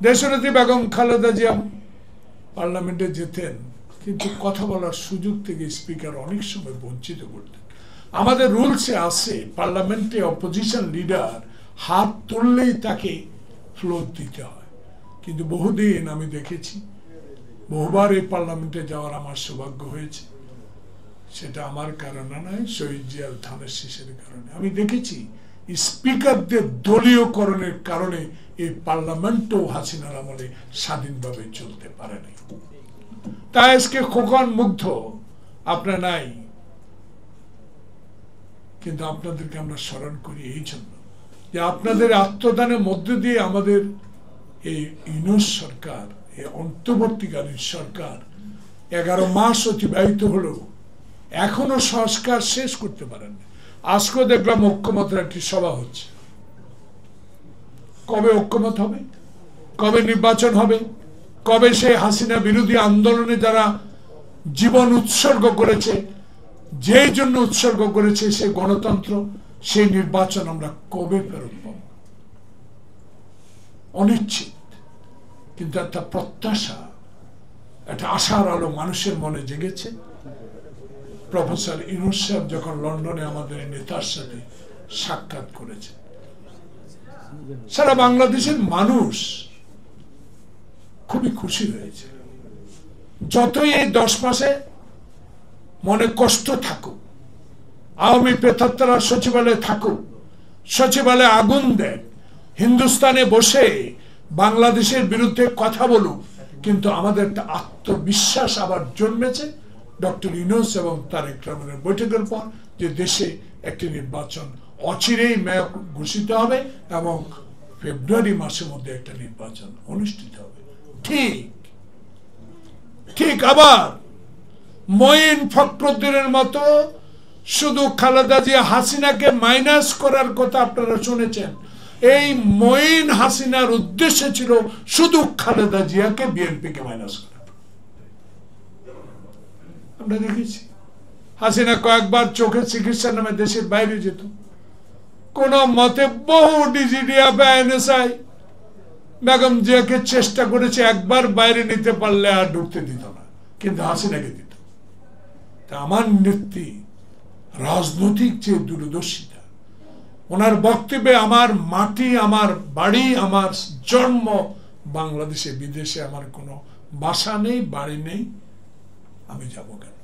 দেশনেত্রী বেগম খালেদা জিয়া পার্লামেন্টে যেতেন, কিন্তু কথা বলার সুযোগ থেকে স্পিকার অনেক সময় বঞ্চিত করতেন। আমাদের রুলসে আছে পার্লামেন্টে অপোজিশন লিডার হাত তুললেই তাকে ফ্লোর দিতে হয়, কিন্তু বহুদিন আমি দেখেছি, বহুবার এই পার্লামেন্টে যাওয়ার আমার সৌভাগ্য হয়েছে, সেটা আমার কারণে নয়, শহীদ জিয়ার ধানের শীষের কারণে। আমি দেখেছি স্পিকারদের দলীয়করণের কারণে এই পার্লামেন্টও হাসিনার আমলে স্বাধীনভাবে চলতে পারেনি। তাই আজকে খোকন মুগ্ধ আপনার নাই, কিন্তু আপনাদেরকে আমরা স্মরণ করি এই জন্য যে আপনাদের আত্মদানের মধ্য দিয়ে আমাদের এই ইউনূস সরকার, এই অন্তর্বর্তীকালীন সরকার 11 মাস অতিবাহিত হলো, এখনো সংস্কার শেষ করতে পারেন। আজকে দেখলাম ঐক্যমতের একটি সভা হচ্ছে। কবে ঐক্যমত হবে? কবে নির্বাচন হবে? কবে সেই হাসিনা বিরোধী আন্দোলনে যারা জীবন উৎসর্গ করেছে, যেই জন্য উৎসর্গ করেছে সেই গণতন্ত্র, সেই নির্বাচন আমরা কবে ফেরত পাব? অনিশ্চিত, কিন্তু একটা প্রত্যাশা, একটা আশার আলো মানুষের মনে জেগেছে। প্রফেসর ইউনূস সাহেব যখন লন্ডনে আমাদের নেতার সাথে সাক্ষাৎ করেছে, সারা বাংলাদেশের মানুষ খুবই খুশি হয়েছে। যতই এই 10 মাসে মনে কষ্ট থাকুক, আওয়ামী প্রেতাত্মারা সচিবালয়ে থাকুক, সচিবালয়ে আগুন দেন, হিন্দুস্তানে বসে বাংলাদেশের বিরুদ্ধে কথা বলুক, কিন্তু আমাদের একটা আত্মবিশ্বাস আবার জন্মেছে ডক্টর ইউনূস এবং তারেক রহমানের বৈঠকের পর, যে দেশে একটি নির্বাচন অচিরেই মেয়াদ ঘোষিত হবে এবং ফেব্রুয়ারি মাসের মধ্যে একটা নির্বাচন অনুষ্ঠিত হবে। ঠিক আবার মঈন ফখরুদ্দিনের মতো শুধু খালেদা জিয়া হাসিনাকে মাইনাস করার কথা আপনারা শুনেছেন। এই মঈন হাসিনার উদ্দেশ্য ছিল শুধু খালেদা জিয়াকে বিএনপিকে মাইনাস করা। আমরা দেখেছি হাসিনা কয়েকবার চোখের চিকিৎসার নামে দেশের বাইরে যেত, কোন মতে বহু ডিজিডিয়া বা এনএসআই বেগম জিয়াকে চেষ্টা করেছে, একবার বাইরে নিতে পারলে আর ঢুকতে দিত না, কিন্তু হাসিনাকে দিত। আমার নেত্রী রাজনৈতিক যে দূরদর্শিতা, ওনার বক্তব্যে আমার মাটি, আমার বাড়ি, আমার জন্ম বাংলাদেশে, বিদেশে আমার কোনো বাসা নেই, বাড়ি নেই, আমি যাবো কেন?